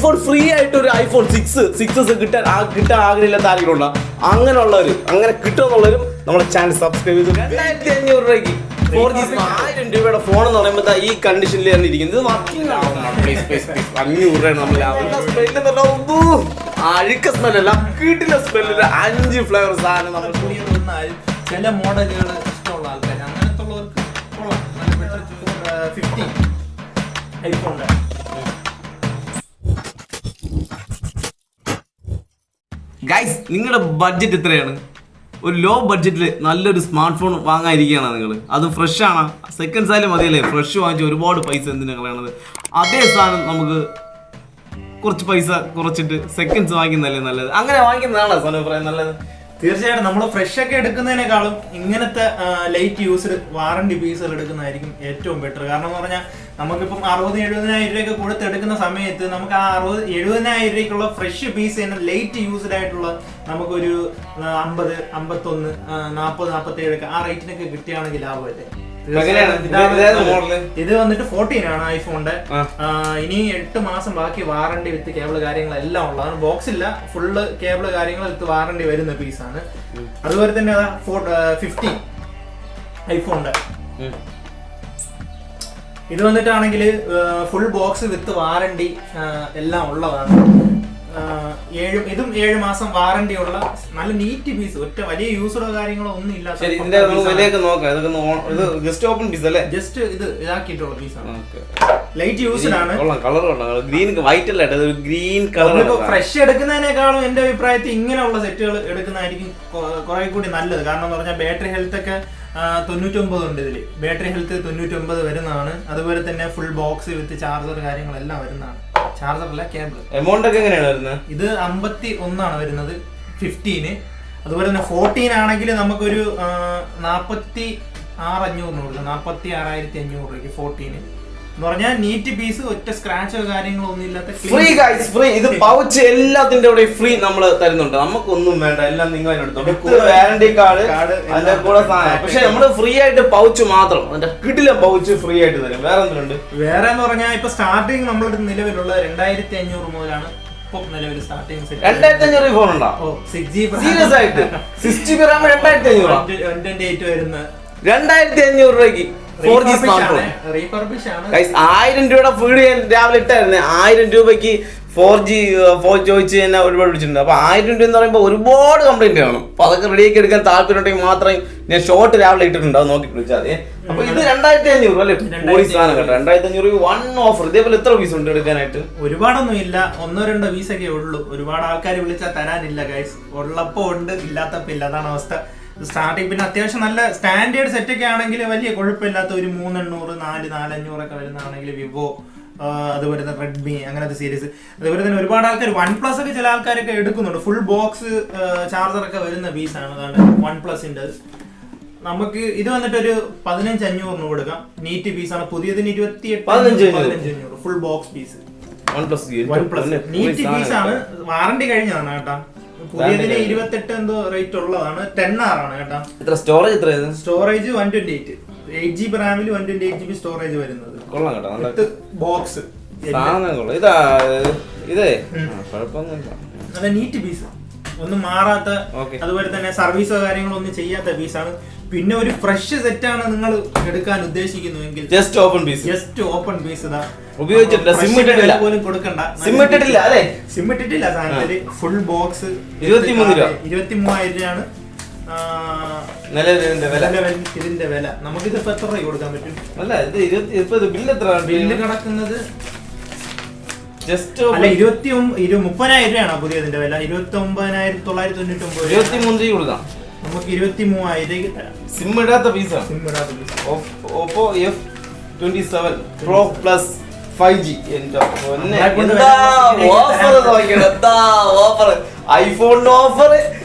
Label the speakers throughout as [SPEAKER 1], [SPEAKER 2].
[SPEAKER 1] IPhone free ആയിട്ട് ഒരു iPhone 6 കിട്ടാൻ ആഗ്രഹമില്ലാത്ത ആരെങ്കിലും ഉണ്ടോ? അങ്ങനെയുള്ളവർ അങ്ങനെ കിട്ടുമെന്നുള്ളവരും നമ്മുടെ ചാനൽ സബ്സ്ക്രൈബ് ചെയ്തു. 2500 രൂപയ്ക്ക് 4G 1000 രൂപയുടെ ഫോൺ എന്ന് പറയുമ്പോൾ ഈ കണ്ടീഷനിൽ തന്നെ ഇരിക്കുന്നത്. ഇത് വർക്കിംഗ് ആണ്. 500 രൂപയാണ് നമ്മൾ അഴുക്ക സ്മെല്ലല്ല, വീട്ടിലെ സ്മെല്ലില്ല. 5 ഫ്ലേവർ സാധനം നമ്മൾ
[SPEAKER 2] ചില മോഡലുകൾ ഇഷ്ടമുള്ള ആൾക്കാർ അങ്ങനത്തെ ഉള്ളവർക്ക് 15 ഐഫോണിന്റെ
[SPEAKER 1] ഗൈസ്, നിങ്ങളുടെ ബഡ്ജറ്റ് എത്രയാണ്? ഒരു ലോ ബഡ്ജറ്റിൽ നല്ലൊരു സ്മാർട്ട് ഫോൺ വാങ്ങാതിരിക്കുകയാണ് നിങ്ങൾ. അത് ഫ്രഷ് ആണ്, സെക്കൻഡ്സ് ആയാലും മതിയല്ലേ. ഫ്രഷ് വാങ്ങിച്ച് ഒരുപാട് പൈസ എന്തിനാണ് കളയണത്? അതേ സാധനം നമുക്ക് കുറച്ച് പൈസ കുറച്ചിട്ട് സെക്കൻഡ്സ് വാങ്ങിക്കുന്നതല്ലേ നല്ലത്. അങ്ങനെ വാങ്ങിക്കുന്നതാണോ സാധനം പറയാൻ നല്ലത്?
[SPEAKER 2] തീർച്ചയായിട്ടും നമ്മൾ ഫ്രഷ് ഒക്കെ എടുക്കുന്നതിനേക്കാളും ഇങ്ങനത്തെ ലൈറ്റ് യൂസ്ഡ് വാറണ്ടി പീസുകൾ എടുക്കുന്നതായിരിക്കും ഏറ്റവും ബെറ്റർ. കാരണം എന്ന് പറഞ്ഞാൽ നമുക്കിപ്പം 60-70,000 രൂപയൊക്കെ കൊടുത്ത് എടുക്കുന്ന സമയത്ത് നമുക്ക് ആ 60-70,000 രൂപയ്ക്കുള്ള ഫ്രഷ് പീസ് തന്നെ ലൈറ്റ് യൂസ്ഡ് ആയിട്ടുള്ള നമുക്കൊരു 50, 51, 40, 47 ഒക്കെ ആ റേറ്റിനൊക്കെ കിട്ടുകയാണെങ്കിൽ ലാഭമല്ലേ. ഇത് വന്നിട്ട് 14 ആണ് ഐഫോണിന്റെ. ഇനി 8 മാസം ബാക്കി വാറണ്ടി വിത്ത് കേബിള് കാര്യങ്ങളെല്ലാം ഉള്ളതാണ്. ബോക്സ് ഇല്ല, ഫുള്ള് കേബിള് കാര്യങ്ങൾ വിത്ത് വാറണ്ടി വരുന്ന പീസാണ്. അതുപോലെ തന്നെ 15 ഐഫോണിന്റെ ഇത് വന്നിട്ടാണെങ്കിൽ ഫുൾ ബോക്സ് വിത്ത് വാറണ്ടി എല്ലാം ഉള്ളതാണ്. ഇതും 7 മാസം വാറണ്ടി ഉള്ള നല്ല നീറ്റ് പീസ്. ഒറ്റ വലിയ യൂസറോ കാര്യങ്ങളോ ഒന്നും ഇല്ലാത്ത ജസ്റ്റ് ഇത് ഇതാക്കിയിട്ടുള്ള പീസാണ്. ലൈറ്റ് യൂസ്ഡ് ആണ്. ഫ്രഷ് എടുക്കുന്നതിനേക്കാളും എന്റെ അഭിപ്രായത്തിൽ ഇങ്ങനെയുള്ള സെറ്റുകൾ എടുക്കുന്നതായിരിക്കും കുറെ കൂടി നല്ലത്. കാരണം എന്ന് പറഞ്ഞാൽ ബാറ്ററി ഹെൽത്ത് ഒക്കെ 99 ഉണ്ട് ഇതില്. ബാറ്ററി ഹെൽത്ത് 99 വരുന്നതാണ്. അതുപോലെ തന്നെ ഫുൾ ബോക്സ് വിത്ത് ചാർജർ കാര്യങ്ങളെല്ലാം വരുന്നതാണ്. ചാർജർ അല്ല, കേബിൾ.
[SPEAKER 1] എമൗണ്ട് ഒക്കെ എങ്ങനെയാണ് വരുന്നത്?
[SPEAKER 2] ഇത് 51 വരുന്നത് 15. അതുപോലെ തന്നെ 14 ആണെങ്കിൽ നമുക്കൊരു 46,500 കൊടുക്കാം. 46,500 രൂപയ്ക്ക് 14 എന്ന് പറഞ്ഞാൽ നീറ്റ് പീസ്, ഒറ്റ സ്ക്രാച്ചോ കാര്യങ്ങളോ ഒന്നും ഇല്ലാത്ത
[SPEAKER 1] ഫ്രീ ഗൈസ്, ഫ്രീ. ഇത് പൗച്ച് എല്ലാത്തിന്റെ കൂടെ ഫ്രീ നമ്മൾ തരുന്നുണ്ട്. നമുക്കൊന്നും വേണ്ട, എല്ലാം നിങ്ങൾ വാറന്റി കാർഡ് അതിന്റെ കൂടെ സാധനം. പക്ഷെ നമ്മള് ഫ്രീ ആയിട്ട് പൗച്ച് മാത്രം, അതിന്റെ കിടില പൗച്ച് ഫ്രീ ആയിട്ട് തരും. വേറെ എന്തുണ്ട്?
[SPEAKER 2] വേറെ എന്ന് പറഞ്ഞാൽ ഇപ്പൊ സ്റ്റാർട്ടിങ് നമ്മളുടെ നിലവിലുള്ള 2,500 മുതലാണ് ഇപ്പൊ നിലവിൽ സ്റ്റാർട്ടിങ്.
[SPEAKER 1] 2,500 ഫോൺ ഉണ്ടോ?
[SPEAKER 2] 6GB
[SPEAKER 1] സീരിയസ് ആയിട്ട് 6GB RAM 2,500
[SPEAKER 2] 128 വരുന്ന
[SPEAKER 1] 2,500 രൂപയ്ക്ക് 4G സ്മാർട്ട് ഫോൺ. 1000 രൂപയുടെ ഫീഡ് ഞാൻ രാവിലെ ഇട്ടായിരുന്നു. 1000 രൂപയ്ക്ക് 4G ഫോൺ ചോദിച്ച് തന്നെ ഒരുപാട് വിളിച്ചിട്ടുണ്ട്. അപ്പൊ 1000 രൂപ എന്ന് പറയുമ്പോൾ ഒരുപാട് കംപ്ലൈന്റ് കാണും. അപ്പൊ അതൊക്കെ റെഡിയാക്കി എടുക്കാൻ താല്പര്യം ഉണ്ടെങ്കിൽ മാത്രമേ ഞാൻ ഷോർട്ട് രാവിലെ ഇട്ടിട്ടുണ്ട്, അത് നോക്കി വിളിച്ചാൽ മതി. അപ്പൊ ഇത് 2,500 അല്ലേ? സാധനം കേട്ടോ. 2,500 വൺ ഓഫർ. ഇതേപോലെ എത്ര പീസ് ഉണ്ട് എടുക്കാനായിട്ട്?
[SPEAKER 2] ഒരുപാടൊന്നും ഇല്ല, 1-2 പീസൊക്കെ ഉള്ളൂ. ഒരുപാട് ആൾക്കാർ വിളിച്ചാൽ തരാനില്ല ഗൈസ്. ഉള്ളപ്പോ ഉണ്ട്, ഇല്ലാത്തപ്പോ ഇല്ല. അതാണ് അവസ്ഥ. സ്റ്റാർട്ടിങ് പിന്നെ അത്യാവശ്യം നല്ല സ്റ്റാൻഡേർഡ് സെറ്റ് ഒക്കെ ആണെങ്കിൽ വലിയ കുഴപ്പമില്ലാത്ത ഒരു 3,800, 4,500 ഒക്കെ വരുന്നതാണെങ്കിൽ വിവോ, അതുപോലെ തന്നെ റെഡ്മി, അങ്ങനത്തെ സീരീസ്. അതുപോലെ തന്നെ ഒരുപാട് ആൾക്കാർ OnePlus ഒക്കെ ചില ആൾക്കാരൊക്കെ എടുക്കുന്നുണ്ട്. ഫുൾ ബോക്സ് ചാർജർ ഒക്കെ വരുന്ന പീസാണ്. അതാണ് OnePlusന്റെ. നമുക്ക് ഇത് വന്നിട്ട് ഒരു 15,500 കൊടുക്കാം. നീറ്റ് പീസാണ്. പുതിയതിന് 28,500 full box piece. OnePlus neat പീസാണ്. വാറണ്ടി കഴിഞ്ഞതാണ് കേട്ടോ. പുതിയതിന് 28 എന്തോ റേറ്റ് ഉള്ളതാണ്. 10R ആണ് കേട്ടോ. സ്റ്റോറേജ് 128, 8GB റാമിൽ 128GB സ്റ്റോറേജ് വരുന്നത്. ബോക്സ് അതെ, നീറ്റ് പീസ്, ഒന്നും മാറാത്ത. അതുപോലെ തന്നെ സർവീസോ കാര്യങ്ങളോ ഒന്നും ചെയ്യാത്ത പീസാണ്. പിന്നെ ഒരു ഫ്രഷ് സെറ്റാണ് നിങ്ങൾ എടുക്കാൻ ഉദ്ദേശിക്കുന്നുവെങ്കിൽ ജസ്റ്റ് ഓപ്പൺ പീസ് ഇതാ.
[SPEAKER 1] ഉപയോഗിച്ചിട്ടില്ല, സിം ഇട്ടിട്ടില്ല
[SPEAKER 2] പോലും കൊടുക്കണ്ട.
[SPEAKER 1] സിം ഇട്ടിട്ടില്ല
[SPEAKER 2] സാധനത്തില് ഫുൾ ബോക്സ് 23,000 രൂപയാണ് ഇതിന്റെ വില. നമുക്കിത് ഇപ്പൊ എത്ര രൂപ കൊടുക്കാൻ പറ്റും?
[SPEAKER 1] അല്ല, ഇത് ബില്ല്
[SPEAKER 2] കിടക്കുന്നത് ജസ്റ്റ് 30,000 രൂപയാണ് പുതിയതിന്റെ വില. 29,999.
[SPEAKER 1] 23 കൊടുക്കാം.
[SPEAKER 2] നമുക്ക് 23,000 തരാം.
[SPEAKER 1] സിം ഇടാത്ത പീസാണ്. Oppo F27 Pro Plus 5G. ഐഫോണിന് ഓഫർ,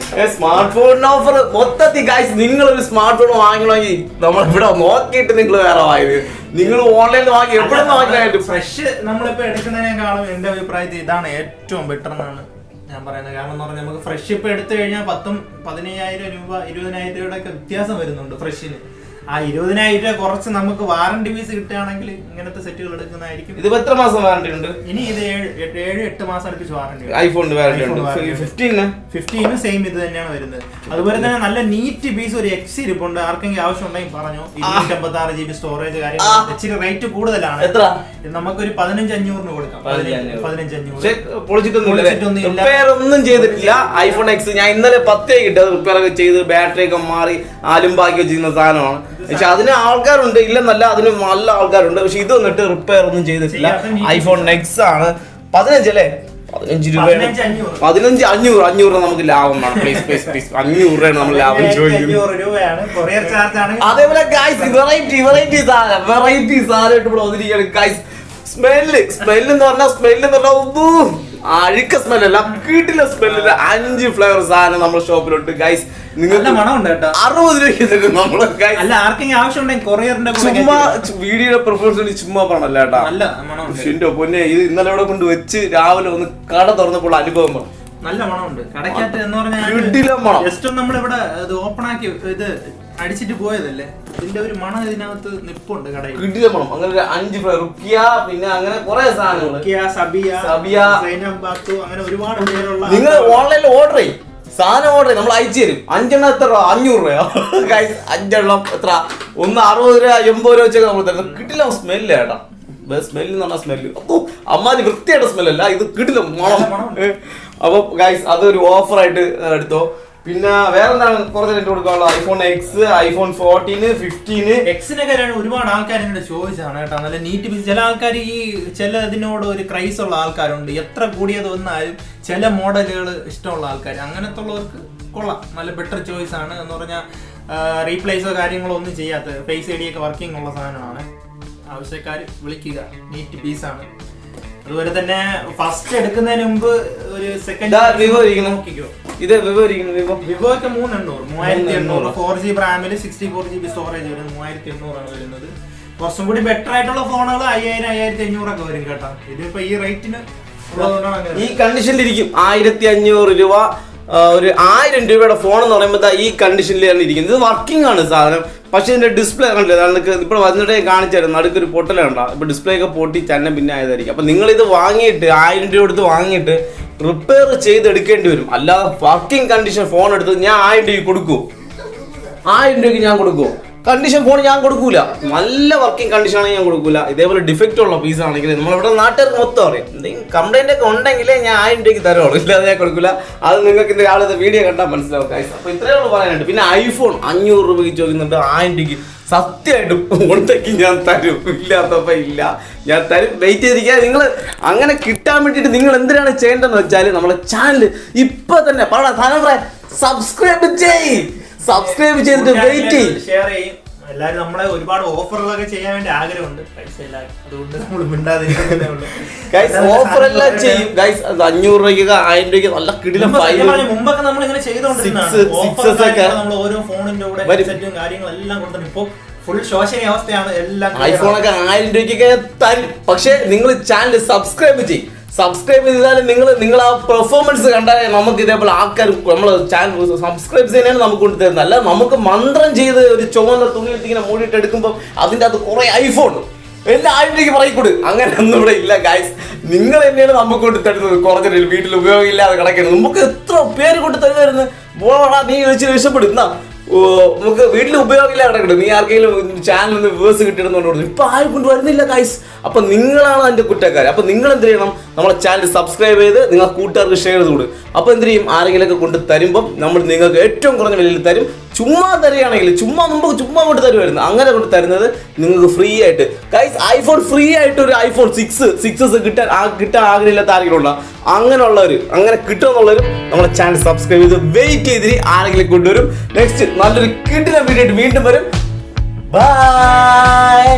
[SPEAKER 1] സ്മാർട്ട് ഫോണിന് ഓഫർ, മൊത്തത്തിൽ ഗൈസ് നിങ്ങളൊരു സ്മാർട്ട് ഫോൺ വാങ്ങണമെങ്കിൽ നമ്മളിവിടെ നോക്കിയിട്ട് നിങ്ങൾ വേറെ വാങ്ങി, നിങ്ങൾ ഓൺലൈനിൽ വാങ്ങി എവിടെ വാങ്ങിക്കാനായിട്ട്.
[SPEAKER 2] ഫ്രഷ് നമ്മളിപ്പോ എടുക്കുന്നതിനേക്കാളും എന്റെ അഭിപ്രായത്തിൽ ഇതാണ് ഏറ്റവും ബെറ്റർ എന്നാണ് ഞാൻ പറയുന്നത്. കാരണം എന്ന് പറഞ്ഞാൽ നമുക്ക് ഫ്രഷ് ഇപ്പൊ എടുത്തു കഴിഞ്ഞാൽ 15,000 രൂപ 20,000 രൂപയുടെ ഒക്കെ വ്യത്യാസം വരുന്നുണ്ട് ഫ്രഷിന്. ആ 20,000 കുറച്ച് നമുക്ക് വാറണ്ടി പീസ് കിട്ടുകയാണെങ്കിൽ ഇങ്ങനത്തെ സെറ്റുകൾ എടുക്കുന്നതായിരിക്കും.
[SPEAKER 1] ഇത് എത്ര മാസം വാറണ്ടി ഉണ്ട്?
[SPEAKER 2] ഇനി ഇത് 7-8 മാസം അടുപ്പിച്ച് വാറണ്ടി.
[SPEAKER 1] ഐഫോണിന് വാറണ്ടി ഉണ്ട്.
[SPEAKER 2] 15 സെയിം ഇത് തന്നെയാണ് വരുന്നത്. അതുപോലെ തന്നെ നല്ല നീറ്റ് പീസ് ഒരു എക്സ് ഇരിപ്പുണ്ട്. ആർക്കെങ്കിലും ആവശ്യം ഉണ്ടെങ്കിൽ പറഞ്ഞു. 256 GB സ്റ്റോറേജ് കാര്യങ്ങൾ. ഇച്ചിരി റേറ്റ് കൂടുതലാണ്.
[SPEAKER 1] എത്ര?
[SPEAKER 2] നമുക്കൊരു 15,500 കൊടുക്കാം.
[SPEAKER 1] 15,500 ഒന്നും ചെയ്തിട്ടില്ല. ഐഫോൺ എക്സ് ഞാൻ ഇന്നലെ 10 കിട്ടി. റിപ്പയർ ഒക്കെ ചെയ്ത് ബാറ്ററി ഒക്കെ മാറി ആലുംബാക്കി വെച്ചിരുന്ന സാധനമാണ്. പക്ഷെ അതിന് ആൾക്കാരുണ്ട്, ഇല്ലെന്നല്ല, അതിന് നല്ല ആൾക്കാരുണ്ട്. പക്ഷെ ഇത് വന്നിട്ട് റിപ്പയർ ഒന്നും ചെയ്തിട്ടില്ല. ഐഫോൺ എക്സ് ആണ്. 15 അല്ലേ? 15 രൂപ. 15,500 നമുക്ക് ലാഭമാണ്. പ്ലീസ് 500 രൂപയാണ് നമ്മൾ ലാഭം ചോദിക്കുന്നത്. അതേപോലെ വെറൈറ്റി സാധനം ഇട്ട് ഇവിടെ വന്നിരിക്കുകയാണ് ഗൈസ്. സ്മെല്ല് എന്ന് പറഞ്ഞാൽ ഒന്നും അഴുക്ക സ്മെല്ലല്ല, വീട്ടിലെ സ്മെല്ലില്ല. 5 ഫ്ലേവർ സാധനം നമ്മുടെ ഷോപ്പിലുണ്ട് ഗൈസ്. നിങ്ങൾക്ക് 60 രൂപയ്ക്ക് നമ്മള്
[SPEAKER 2] ആർക്കെങ്കിലും ആവശ്യമുണ്ടെങ്കിൽ കൊറിയറിന്റെ
[SPEAKER 1] ചുമ്മാ വീഡിയോയുടെ പെർഫോമൻസ് ചുമ്മാ പറഞ്ഞല്ല കേട്ടാ. എന്റെ പൊന്നെ, ഇത് ഇന്നലെ ഇവിടെ കൊണ്ട് വെച്ച് രാവിലെ ഒന്ന് കട തുറന്നപ്പോൾ അനുഭവം
[SPEAKER 2] നല്ല മണമുണ്ട് കടക്കകത്ത് എന്ന് പറഞ്ഞാൽ. ജസ്റ്റ് നമ്മളിവിടെ ഓപ്പൺ ആക്കി ഇത് അടിച്ചിട്ട് പോയതല്ലേ, ഇതിന്റെ ഒരു മണം ഇതിനകത്ത് നിപ്പുണ്ട് കടയിൽ.
[SPEAKER 1] കിട്ടിയ മണം. അങ്ങനെ 5 ഫ്ലേവർ റുക്കിയ, പിന്നെ അങ്ങനെ കുറെ സാധനങ്ങൾ.
[SPEAKER 2] അങ്ങനെ ഒരുപാട് പേരുള്ള.
[SPEAKER 1] നിങ്ങൾ ഓൺലൈനിൽ ഓർഡർ ചെയ്യും, സാധനം ഓർഡർ ചെയ്യും, നമ്മൾ അയച്ചു തരും. 5 എണ്ണം എത്ര രൂപ? 500 രൂപയോ? 5 എണ്ണം എത്ര? ഒന്ന് 60 രൂപ 80 രൂപ വെച്ചൊക്കെ നമ്മൾ തരുന്നത്. കിട്ടില്ല സ്മെല്ല് കേട്ടാ. സ്മെല്ല് എന്ന് പറഞ്ഞാൽ സ്മെല്ല് അമ്മാതി വൃത്തിയായിട്ട് സ്മെല്ലല്ല, ഇത് കിട്ടില്ല മണം. അപ്പൊ ഗൈസ് അതൊരു ഓഫറായിട്ട് എടുത്തോ. പിന്നെ വേറെ എന്താണ് കുറച്ച് റേറ്റ് കൊടുക്കാനുള്ള? IPhone X, iPhone 14, 15.
[SPEAKER 2] എക്സിനൊക്കെ ഒരുപാട് ആൾക്കാർ എന്നോട് ചോദിച്ചാണ് കേട്ടോ. നല്ല നീറ്റ് പീസ്. ചില ആൾക്കാർ ചില ഇതിനോട് ഒരു ക്രൈസ് ഉള്ള ആൾക്കാരുണ്ട്. എത്ര കൂടിയത് വന്നാലും ചില മോഡലുകൾ ഇഷ്ടമുള്ള ആൾക്കാർ, അങ്ങനത്തെ ഉള്ളവർക്ക് കൊള്ളാം. നല്ല ബെറ്റർ ചോയ്സ് ആണ്. എന്ന് പറഞ്ഞാൽ റീപ്ലേസോ കാര്യങ്ങളോ ഒന്നും ചെയ്യാത്ത ഫേസ് ഐ ഡി ഒക്കെ വർക്കിംഗ് ഉള്ള സാധനമാണ്. ആവശ്യക്കാർ വിളിക്കുക. നീറ്റ് പീസാണ്. അതുപോലെ തന്നെ ഫസ്റ്റ് എടുക്കുന്നതിന് മുമ്പ് ഒരു സെക്കൻഡ് നോക്കിക്കോ.
[SPEAKER 1] ഇത്
[SPEAKER 2] വിവോക്ക് 3800 4G റാമില് 64 GB സ്റ്റോറേജ് വരും. 3800 ആണ് വരുന്നത്. കുറച്ചും കൂടി ബെറ്റർ ആയിട്ടുള്ള ഫോണുകൾ 5000-1500 ഒക്കെ വരും കേട്ടോ. ഇതിപ്പോ ഈ റേറ്റിന്
[SPEAKER 1] ഈ കണ്ടീഷനിലിരിക്കും. 1500 രൂപ, ഒരു 1000 രൂപയുടെ ഫോൺ എന്ന് പറയുമ്പോൾ ഈ കണ്ടീഷനിലാണ് ഇരിക്കുന്നത്. ഇത് വർക്കിംഗ് ആണ് സാധനം. പക്ഷെ ഇതിന്റെ ഡിസ്പ്ലേ കണ്ടില്ല, നമുക്ക് ഇപ്പോൾ വന്നിട്ട് കാണിച്ചായിരുന്നു. നടുക്കൊരു പൊട്ടലുണ്ടോ? ഇപ്പൊ ഡിസ്പ്ലേ ഒക്കെ പൊട്ടി ചന്ന പിന്നെ ആയതായിരിക്കും. അപ്പൊ നിങ്ങൾ ഇത് വാങ്ങിയിട്ട് 1000 രൂപ എടുത്ത് വാങ്ങിയിട്ട് റിപ്പയർ ചെയ്തെടുക്കേണ്ടി വരും. അല്ലാതെ വർക്കിംഗ് കണ്ടീഷൻ ഫോൺ എടുത്ത് ഞാൻ 1000 രൂപയ്ക്ക് കൊടുക്കൂ? 1000 രൂപയ്ക്ക് ഞാൻ കൊടുക്കുമോ? കണ്ടീഷൻ ഫോൺ ഞാൻ കൊടുക്കൂല. നല്ല വർക്കിംഗ് കണ്ടീഷൻ ആണെങ്കിൽ ഞാൻ കൊടുക്കൂല. ഇതേപോലെ ഡിഫക്റ്റ് ഉള്ള പീസ് ആണെങ്കിൽ നമ്മളിവിടെ നാട്ടുകാർക്ക് മൊത്തം അറിയാം. എന്തെങ്കിലും കംപ്ലൈന്റ് ഒക്കെ ഉണ്ടെങ്കിലേ ഞാൻ 1000 രൂപയ്ക്ക് തരുള്ളൂ, ഇല്ലാതെ ഞാൻ കൊടുക്കില്ല. അത് നിങ്ങൾക്ക് ഇന്ന് രാവിലത്തെ വീഡിയോ കണ്ടാൽ മനസ്സിലാവും. അപ്പൊ ഇത്രയേ ഉള്ളൂ പറയാനുണ്ട്. പിന്നെ ഐഫോൺ 500 രൂപയ്ക്ക് ചോദിക്കുന്നുണ്ട്. 1000 രൂപയ്ക്ക് സത്യമായിട്ടും ഉണ്ടെങ്കിൽ ഞാൻ തരും, ഇല്ലാത്തപ്പോ ഇല്ല, ഞാൻ തരും. വെയിറ്റ് ചെയ്തിരിക്കുക. നിങ്ങൾ അങ്ങനെ കിട്ടാൻ വേണ്ടിയിട്ട് നിങ്ങൾ എന്തിനാണ് ചെയ്യേണ്ടതെന്ന് വെച്ചാൽ നമ്മുടെ ചാനൽ ഇപ്പൊ തന്നെ സബ്സ്ക്രൈബ് ചെയ്തിട്ട് വെയിറ്റ് ചെയ്യും,
[SPEAKER 2] ഷെയർ ചെയ്യും. എല്ലാവരും നമ്മളെ ഒരുപാട് ഓഫറുകളൊക്കെ ചെയ്യാൻ വേണ്ടി ആഗ്രഹമുണ്ട്. പൈസ ഇല്ല, അതുകൊണ്ട് നമ്മൾ മിണ്ടാതിരിക്കുന്നതേ ഉള്ളൂ.
[SPEAKER 1] ഓഫർ എല്ലാം ചെയ്യും ഗൈസ്. 500 രൂപയ്ക്ക് 1000 രൂപയ്ക്ക് നല്ല കിടിലം.
[SPEAKER 2] മുമ്പൊക്കെ നമ്മൾ ഇങ്ങനെ ചെയ്തോണ്ടിരുന്നതാണ്. നമ്മൾ ഓരോ ഫോണിന്റെ കൂടെ സെറ്റും കാര്യങ്ങളെല്ലാം കൊടുത്തിട്ട് ഇപ്പൊ ഫുൾ ശോശന അവസ്ഥയാണ്. എല്ലാം
[SPEAKER 1] ഐഫോണൊക്കെ 1000 രൂപയ്ക്കൊക്കെ തരും. പക്ഷെ നിങ്ങൾ ചാനൽ സബ്സ്ക്രൈബ് ചെയ്യും. സബ്സ്ക്രൈബ് ചെയ്താലും നിങ്ങൾ ആ പെർഫോമൻസ് കണ്ടാലേ നമുക്ക് ഇതേപോലെ ആൾക്കാർ നമ്മൾ ചാനൽ സബ്സ്ക്രൈബ് ചെയ്യുന്നതിന് നമുക്ക് കൊണ്ട് തരുന്നത്. അല്ല നമുക്ക് മന്ത്രം ചെയ്ത് ഒരു ചുവന്ന തുണിയിട്ട് ഇങ്ങനെ മൂടിയിട്ട് എടുക്കുമ്പോൾ അതിൻ്റെ അത് കുറെ ഐഫോൺ എല്ലാം 1000 രൂപയ്ക്ക് പറയിക്കൂട്. അങ്ങനെ ഒന്നും ഇവിടെ ഇല്ല ഗൈസ്. നിങ്ങൾ തന്നെയാണ് നമുക്ക് കൊണ്ട് തരുന്നത്. കുറഞ്ഞ വീട്ടിൽ ഉപയോഗമില്ലാതെ കിടക്കുന്നത് നമുക്ക് എത്ര പേര് കൊണ്ട് തരുമായിരുന്നു. പോടാ നീ വെച്ച് രക്ഷപ്പെടുന്ന നമുക്ക് വീട്ടിൽ ഉപയോഗമില്ല കിടക്കണം. നീ ആർക്കെങ്കിലും ചാനലിൽ നിന്ന് വ്യൂവേഴ്സ് കിട്ടിയിടുന്നോണ്ട് ഇപ്പൊ ആരും കൊണ്ട് വരുന്നില്ല ഗൈസ്. അപ്പൊ നിങ്ങളാണ് അതിന്റെ കുറ്റക്കാർ. അപ്പൊ നിങ്ങൾ എന്ത് ചെയ്യണം? നമ്മളെ ചാനൽ സബ്സ്ക്രൈബ് ചെയ്ത് നിങ്ങൾ കൂട്ടുകാർക്ക് ഷെയർ ചെയ്ത് കൊടുക്കും. അപ്പൊ എന്ത് ചെയ്യും? ആരെങ്കിലൊക്കെ കൊണ്ട് തരുമ്പം നമ്മൾ നിങ്ങൾക്ക് ഏറ്റവും കുറഞ്ഞ വിലയിൽ തരും. ചുമ്മാ തരികയാണെങ്കിൽ ചുമ്മാ കൊണ്ട് തരുമായിരുന്നു. അങ്ങനെ കൊണ്ട് തരുന്നത് നിങ്ങൾക്ക് ഫ്രീ ആയിട്ട് ഗൈസ്. ഐഫോൺ ഫ്രീ ആയിട്ട് ഒരു ഐഫോൺ 6 കിട്ടാൻ ആഗ്രഹമില്ലാത്ത ആരെങ്കിലും ഉണ്ടോ? അങ്ങനെയുള്ളവർ അങ്ങനെ കിട്ടുമെന്നുള്ളവരും നമ്മുടെ ചാനൽ സബ്സ്ക്രൈബ് ചെയ്ത് വെയിറ്റ് ചെയ്തിട്ട് ആരെങ്കിലും കൊണ്ടുവരും. നെക്സ്റ്റ് നല്ലൊരു കിടിലൻ വീഡിയോ ആയിട്ട് വീണ്ടും വരും. ബൈ.